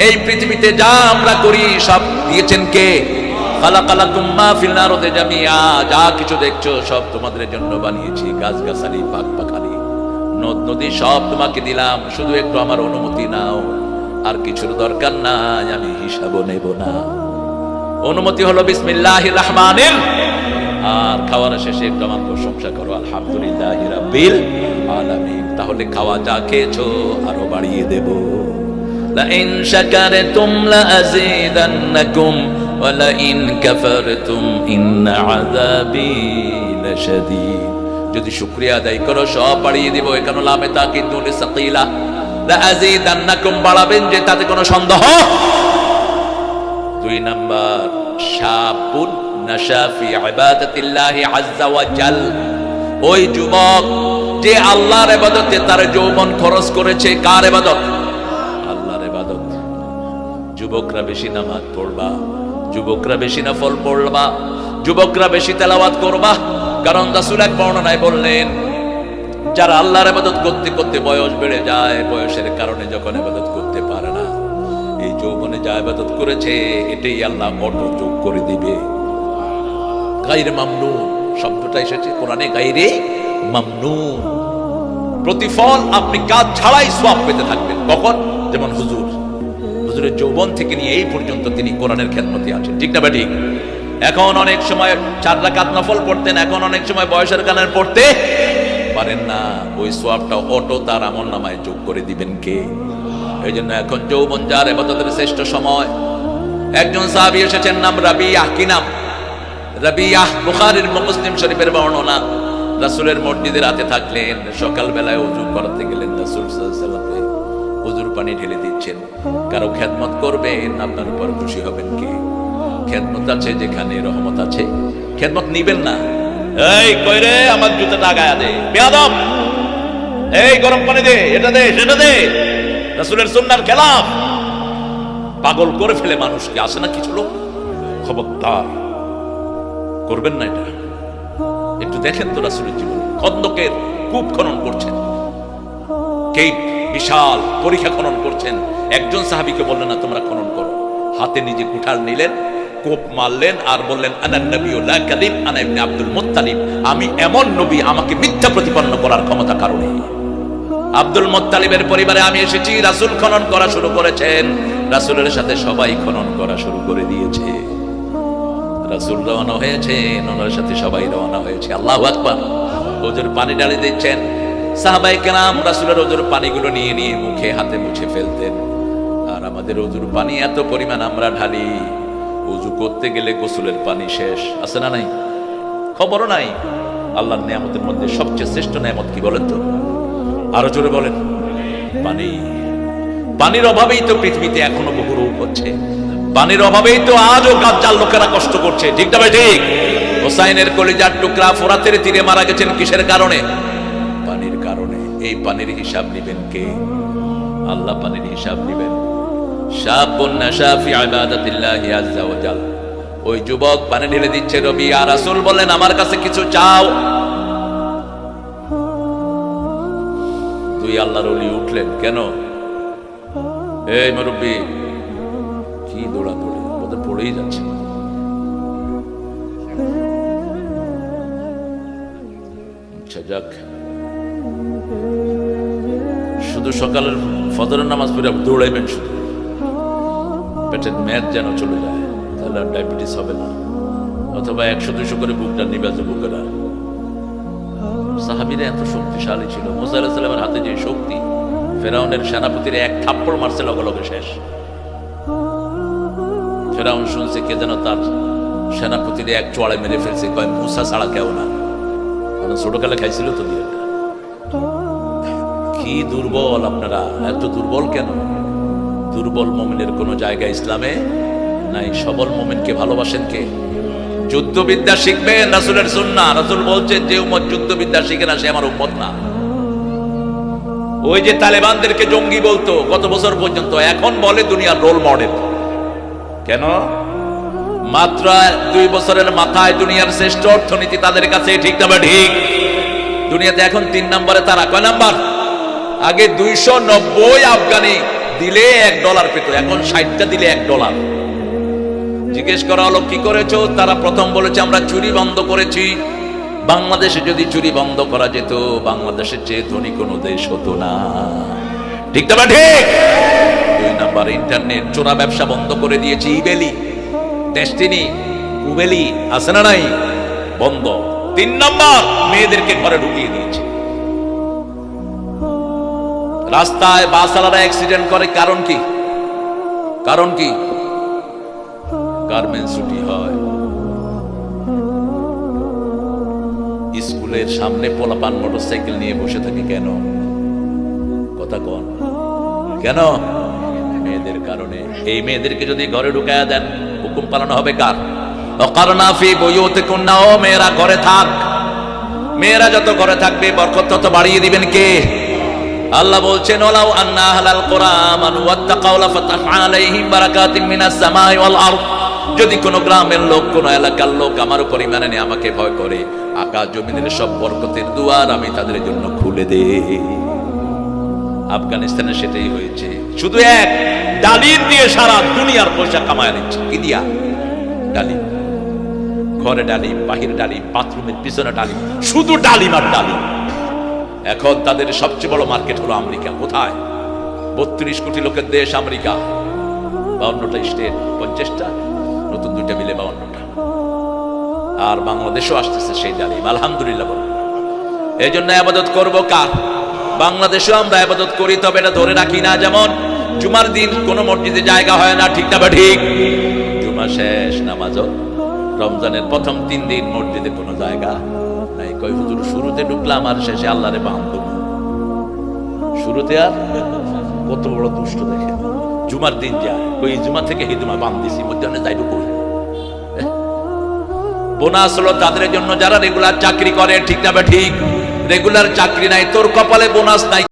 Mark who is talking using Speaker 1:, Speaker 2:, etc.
Speaker 1: এই পৃথিবীতে যা আমরা করি সব দিয়েছেন কে? খালাকালাকুম মা ফিল আরদি জামিআ, যা কিছু দেখছো সব তোমাদের জন্য বানিয়েছি। গাছগাছালি, পাখপাখালি, নদ নদী সব তোমাকে দিলাম, শুধু একটু আমার অনুমতি নাও, আর কিছুর দরকার নাই, আমি হিসাবও নেব না। অনুমতি হলো বিসমিল্লাহির রহমানির, আর খাওয়ার শেষে একটু আমার প্রশংসা করো, আলহামদুলিল্লাহি রাব্বিল আলামিন। তাহলে খাওয়া যা খেয়েছো আরো বাড়িয়ে দেব। লা ইন শাকারতুম লা আযীদান্নাকুম ওয়া লা ইন কাফারতুম ইন্না আযাবি লাশাদীদ। যদি শুকরিয়া আদায় করো সব বাড়িয়ে দিব। এখানে লামে তাকিদুল সাকিলা, লা আযীদান্নাকুম, বাড়াবেন যে, তাতে কোনো সন্দেহ। 2 নাম্বার, শাবুন নাশা ফি ইবাদাতিল্লাহি আযজা ওয়া জাল, ওই যুবক যে আল্লাহর ইবাদতে তার যৌবন খরচ করেছে। কার ইবাদত? আল্লাহর ইবাদত। যুবকরা বেশি নামাজ পড়বা, যুবকরা বেশি নফল পড়বা, যুবকরা বেশি তেলাওয়াত করবা। কারণ রাসূল এক বর্ণনায় বললেন, যারা আল্লাহর ইবাদত করতে করতে বয়স বেড়ে যায়, বয়সের কারণে যখন ইবাদত করতে পারে না, এই যৌবনে যা ইবাদত করেছে এটাই আল্লাহ অটো যোগ করে দিবে। গায়রে মামনুন শব্দটা এসেছে কোরআনে, গায়রে মামনুন। প্রতিফল আপনি কাজ ছাড়াই সওয়াব পেতে থাকবেন। কখন? যেমন হুজুরের যৌবন থেকে নিয়ে এই পর্যন্ত তিনি কোরআনের খেদমতে আছেন, ঠিক না বেঠিক? এখন অনেক সময় 4 রাকাত নফল পড়তেন, এখন অনেক সময় বয়সের কারণে পড়তে পারেন না। ওই সওয়াবটা অটো তার আমলনামায় যোগ করে দিবেন কে? এই জন্য এখন যৌবন যার ইবাদতের শ্রেষ্ঠ সময়। একজন সাহাবী এসেছেন, নাম রাবিয়াহ। কি নাম? রাবিয়াহ। বুখারীর মুসলিম শরীফের বর্ণনা। রাসূলের মসজিদে রাতে থাকলেন, সকাল বেলায় ওযু করতে গেলেন, রাসূল সাল্লাল্লাহু আলাইহি ওয়াসাল্লাম ওযুর পানি ঢেলে দিচ্ছেন। কারো খেদমত করবেন, আপনার উপর খুশি হবেন কে? খেদমত আছে যেখানে রহমত আছে, খেদমত নিবেন না। এই কই রে, আমার জুতাটা গায়া দে, বেয়াদব, এই গরম পানি দে, এটা দে, সেটা দে। রাসূলের সুন্নাহর খেলাফ, পাগল করে ফেলে মানুষকে। আসে না কিছু লোক, খবরদার করবেন না এটা। একটু দেখেন তো রাসূলের জীবন। খন্দকের কূপ খনন করছেন, কে বিশাল পরীক্ষা খনন করছেন। একজন সাহাবীকে বললেন না তোমরা খনন করো, হাতে নিজে কুঠার নিলেন, কোপ মারলেন, আর বললেন আনান নবিয়্যু লা কাযিব আনা ইবনে আব্দুল মুত্তালিব, আমি এমন নবী, আমাকে মিথ্যা প্রতিপন্ন করার ক্ষমতা কারণে আব্দুল মুত্তালিবের পরিবারে আমি এসেছি। রাসূল খনন করা শুরু করেছেন, রাসূলের সাথে সবাই খনন করা শুরু করে দিয়েছে। রাসূল রওনা হয়েছেন, ওনার সাথে সবাই রওনা হয়েছে। আল্লাহু আকবার। ওযুর পানি ঢালি দিচ্ছেন। সাহাবায়ে কেরাম রাসূলের ওযুর পানিগুলো নিয়ে নিয়ে মুখে হাতে মুছে ফেলতেন। আর আমাদের ওযুর পানি এত পরিমাণ আমরা ঢালি, ওযু করতে গেলে গোসলের পানি শেষ। আছে না নাই? খবরও নাই। আল্লাহর নিয়ামতের মধ্যে সবচেয়ে শ্রেষ্ঠ নিয়ামত কি বলেন তো? আরো জোরে বলেন। পানি। পানির অভাবেই তো পৃথিবীতে এখনো বহু রোগ হচ্ছে, পানির অভাবেই তো আজও গাজ্জাল লোকেরা কষ্ট করছে, ঠিক না ভাই? ঠিক। হোসাইনের কলিজার টুকরা ফোরাতের তীরে মারা গেছেন কিসের কারণে? পানির কারণে। এই পানির হিসাব নেবেন কে? আল্লাহ পানির হিসাব নেবেন। শাবুন নাশা ফি ইবাদাতিল্লাহি আযজা ওয়া জাল, ওই যুবক পানি ঢেলে দিচ্ছে। রাবিয়া, রাসূল বলেন আমার কাছে কিছু চাও। 2 আল্লাহর ওলি উঠলেন। কেন? এই মুরব্বি, কি দৌড়াদৌড়ি, বোধহয় পড়েই যাচ্ছে। আচ্ছা যাক, শুধু সকালের ফজরের নামাজ পড়ে দৌড়াইবেন, শুধু পেটের মেদ যেন চলে যায়, তাহলে আর ডায়াবেটিস হবে না। অথবা 100-200 করে বুকটা নিবে যুবকেরা। সাহাবীরা এত শক্তিশালী ছিল। মুসা আলাইহিস সালামের হাতে যে শক্তি, ফেরাউনের সেনাপতির এক থাপ্পড় মারছে, লগে লগে শেষ। ফেরাউন শুনছে কে যেন তার সেনাপতির এক চড়ে মেরে ফেলছে, কয় মুসা ছাড়া কেউ না। মানে ছোটকালে খাইছিল তো দিয়ে। কি দুর্বল আপনারা, এত দুর্বল কেন? দুর্বল মুমিনের কোনো জায়গা ইসলামে নাই। সবল মুমিনকে ভালোবাসেন কে? যুদ্ধবিদ্যা শিখবেন, রাসূলের সুন্নাহ। রাসূল বলছেন যে উম্মত যুদ্ধবিদ্যা শিখে না সে আমার উম্মত না। ওই যে তালেবানদেরকে জঙ্গি বলতো কত বছর পর্যন্ত, এখন বলে দুনিয়ার রোল মডেল। কেন? মাত্র 2 বছরের মাথায় দুনিয়ার শ্রেষ্ঠ অর্থনীতি তাদের কাছে, ঠিক না? ঠিক। দুনিয়াতে এখন 3 নম্বরে তারা। কয় নাম্বার? আগে 290 আফগানি দিলে $1 পেত, এখন 60টা দিলে $1। জিজ্ঞেস করা হলো কি করেছো? তারা প্রথম বলেছে আমরা চুরি বন্ধ করেছি। বাংলাদেশে যদি চুরি বন্ধ করা যেত, বাংলাদেশের চেয়ে ধনী কোনো দেশ হতো না। ঠিক না ঠিক? 2 নাম্বার, ইন্টারনেট চোরা ব্যবসা বন্ধ করে দিয়েছি। ইবেলি, ডেস্টিনি, উবেলি আছে না নাই? বন্ধ। 3 নাম্বার, মেয়েদেরকে ঘরে ঢুকিয়ে দিয়েছে। রাস্তায় বাসওয়ালারা অ্যাক্সিডেন্ট করে, কারণ কি? কারণ কি? গার্মেন্টস ছুটি হয়, স্কুলের সামনে পোলাপান মোটরসাইকেল নিয়ে বসে থাকে। কেন? কথা কোন? কেন? মেয়েদের কারণে। এই মেয়েদেরকে যদি ঘরে ঢুকায়া দেন, হুকুম পালন হবে কার? ওয়াকারনা ফি বুয়ুতিকুন্না, ও মেয়েরা ঘরে থাক। মেয়েরা যত ঘরে থাকবে বরকত তত বাড়িয়ে দিবেন কে? আল্লাহ বলছেন ওয়ালাউ আন্না আহলাল কুরআ আমানু ওয়াত্তাকাউ লাফাতাহনা আলাইহিম বারাকাতিম মিনাস সামাই ওয়াল আরদ। যদি কোন গ্রামের লোক, কোন এলাকার লোক আমার উপর ঈমান এনে আমাকে ভয় করে, আকাশ জমিনের সব বরকতের দুয়ার আমি তাদের জন্য খুলে দেই। আফগানিস্তানে সেটাই হয়েছে। শুধু এক ডালিম দিয়ে সারা দুনিয়ার পয়সা কামায় নিচ্ছে। কি দিয়া? ডালিম। ঘরে ডালিম, বাহিরে ডালিম, বাথরুমের পিছনে ডালিম, শুধু ডালিম আর ডালিম। এখন তাদের সবচেয়ে বড় মার্কেট হলো আমেরিকা। কোথায়? 32 কোটি লোকের দেশ আমেরিকা। 52টা স্টেট, 50টা, নতুন 2টা মিলে 52টা। আর বাংলাদেশও আসতেছে সেই ডালিম, আলহামদুলিল্লাহ বলে। এই জন্য ইবাদত করবো কার? বাংলাদেশেও আমরা ইবাদত করি, তবে এটা ধরে রাখি না। যেমন জুমার দিন কোন মসজিদে জায়গা হয় না, ঠিক না বা ঠিক? জুমা শেষ, নামাজও। রমজানের প্রথম 3 দিন মসজিদে কোনো জায়গা নাই। কই হুজুর শুরুতে ঢুকলাম আর শেষে আল্লাহরে বাঁধব। শুরুতে আর কত বড় দুষ্ট দেখে। জুমার দিন যায়, ওই জুমা থেকে হিদুমা বাঁধ দিছি, মধ্যে যাই ঢুকো। বোনাস হলো তাদের জন্য যারা রেগুলার চাকরি করে, ঠিক না বা ঠিক? রেগুলার চাকরি নাই, তোর কপালে বোনাস নাই।